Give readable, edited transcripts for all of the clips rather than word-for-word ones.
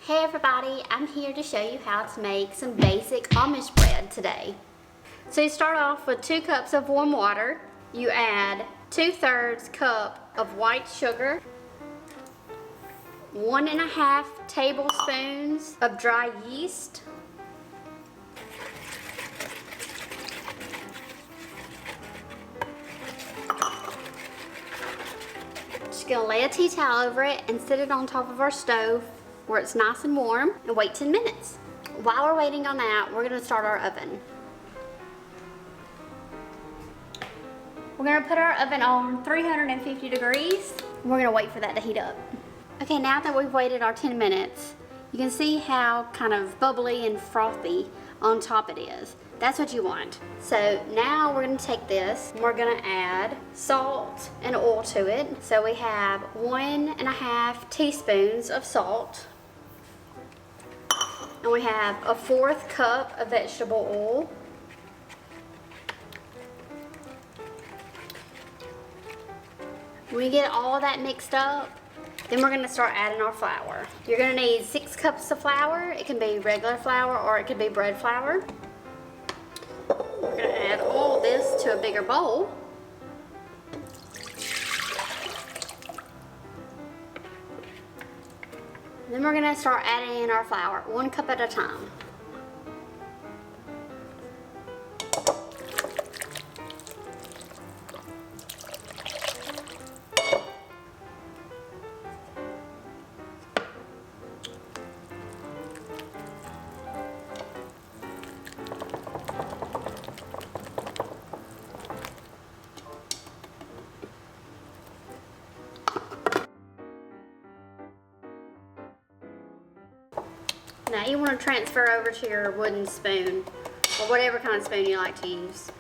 Hey everybody, I'm here to show you how to make some basic Amish bread today. So you start off with 2 cups of warm water. You add 2/3 cup of white sugar, 1.5 tablespoons of dry yeast, just gonna lay a tea towel over it and sit it on top of our stove where it's nice and warm and wait 10 minutes. While we're waiting on that, we're gonna start our oven. We're gonna put our oven on 350 degrees. We're gonna wait for that to heat up. Okay, now that we've waited our 10 minutes, you can see how kind of bubbly and frothy on top it is. That's what you want. So now we're gonna take this and we're gonna add salt and oil to it. So we have 1.5 teaspoons of salt. And we have a 1/4 cup of vegetable oil. When you get all of that mixed up, then we're gonna start adding our flour. You're gonna need 6 cups of flour. It can be regular flour or it could be bread flour. We're gonna add all this to a bigger bowl. Then we're gonna start adding in our flour, 1 cup at a time. Now you want to transfer over to your wooden spoon, or whatever kind of spoon you like to use.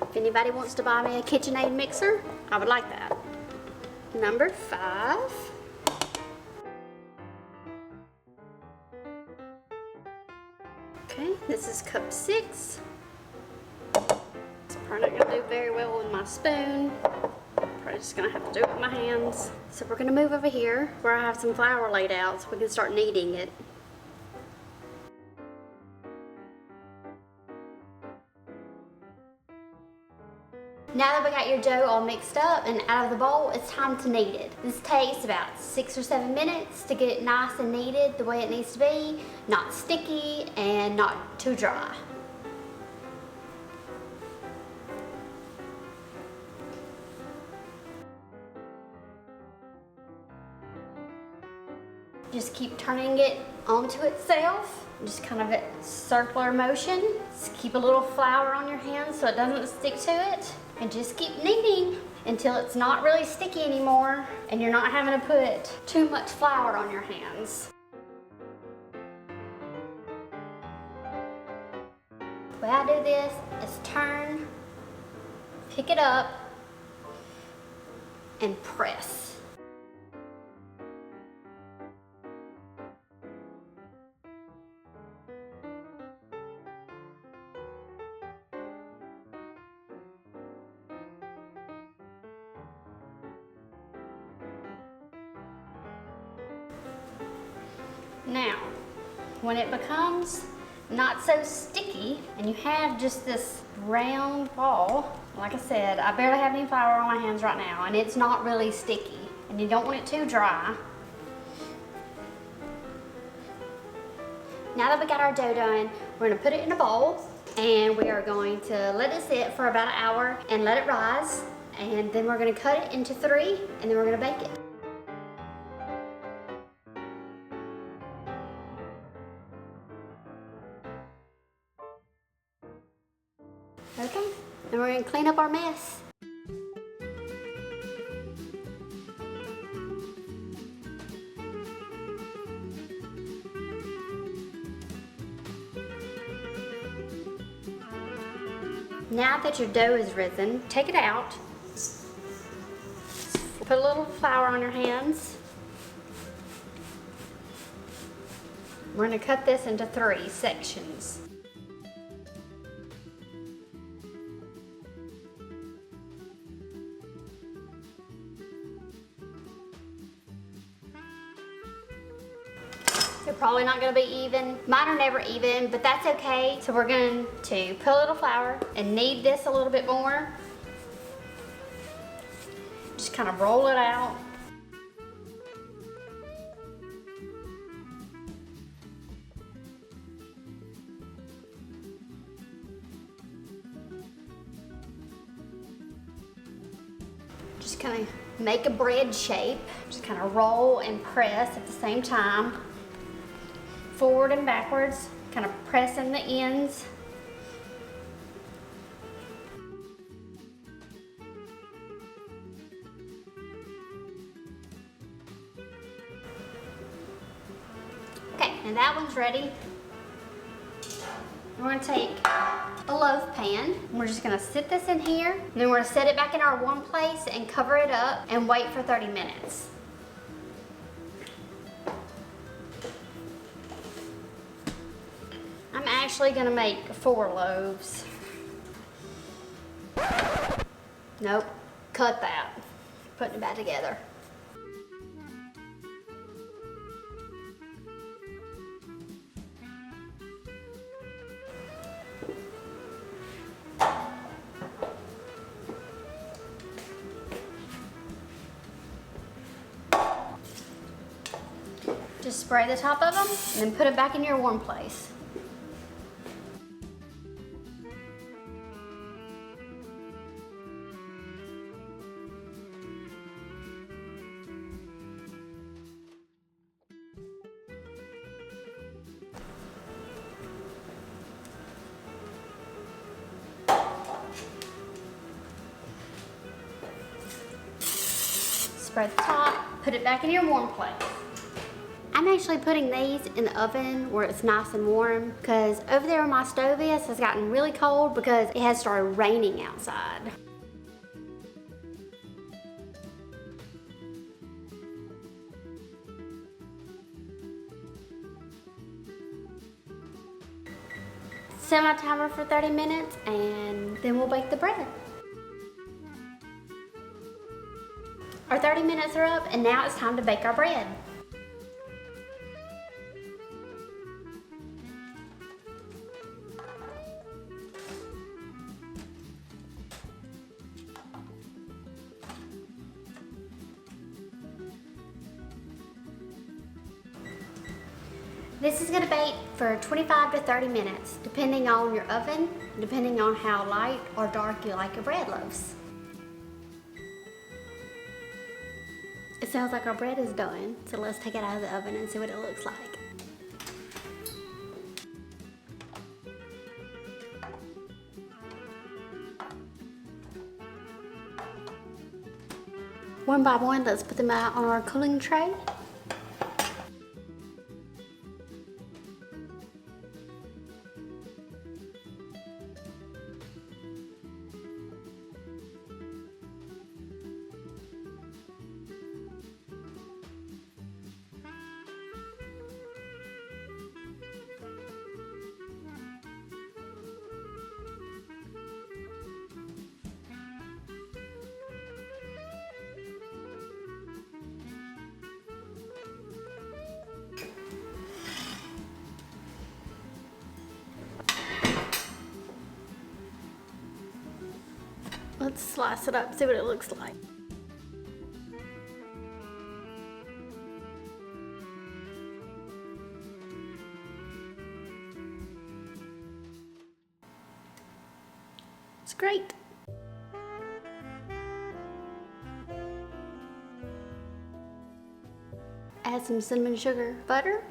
If anybody wants to buy me a KitchenAid mixer, I would like that. Number 5. Okay, this is cup 6. It's probably not gonna do very well with my spoon. Probably just gonna have to do it with my hands. So we're gonna move over here where I have some flour laid out so we can start kneading it. Now that we got your dough all mixed up and out of the bowl, it's time to knead it. This takes about 6 or 7 minutes to get it nice and kneaded the way it needs to be, not sticky and not too dry. Just keep turning it onto itself, just kind of a circular motion. Just keep a little flour on your hands so it doesn't stick to it. And just keep kneading until it's not really sticky anymore and you're not having to put too much flour on your hands. The way I do this is turn, pick it up, and press. Now, when it becomes not so sticky and you have just this round ball, like I said, I barely have any flour on my hands right now and it's not really sticky and you don't want it too dry. Now that we got our dough done, we're gonna put it in a bowl and we are going to let it sit for about an hour and let it rise, and then we're gonna cut it into 3 and then we're gonna bake it. Okay, and we're gonna clean up our mess. Now that your dough is risen, take it out, Put a little flour on your hands. We're going to cut this into 3 sections. They're probably not going to be even. Mine are never even, but that's okay. So we're going to put a little flour and knead this a little bit more. Just kind of roll it out. Just kind of make a bread shape. Just kind of roll and press at the same time. Forward and backwards, kind of pressing the ends. Okay, and that one's ready. We're gonna take a loaf pan. We're just gonna sit this in here, and then we're gonna set it back in our warm place and cover it up and wait for 30 minutes. I'm actually gonna make 4 loaves. Nope, cut that. Putting it back together. Just spray the top of them and then put it back in your warm place. Spray the top, put it back in your warm place. I'm actually putting these in the oven where it's nice and warm because over there where my stove is has gotten really cold because it has started raining outside. Set my timer for 30 minutes and then we'll bake the bread. Our 30 minutes are up and now it's time to bake our bread. This is going to bake for 25 to 30 minutes, depending on your oven, depending on how light or dark you like your bread loaves. It sounds like our bread is done, so let's take it out of the oven and see what it looks like. One by one, let's put them out on our cooling tray. Let's slice it up, see what it looks like. It's great. Add some cinnamon sugar butter.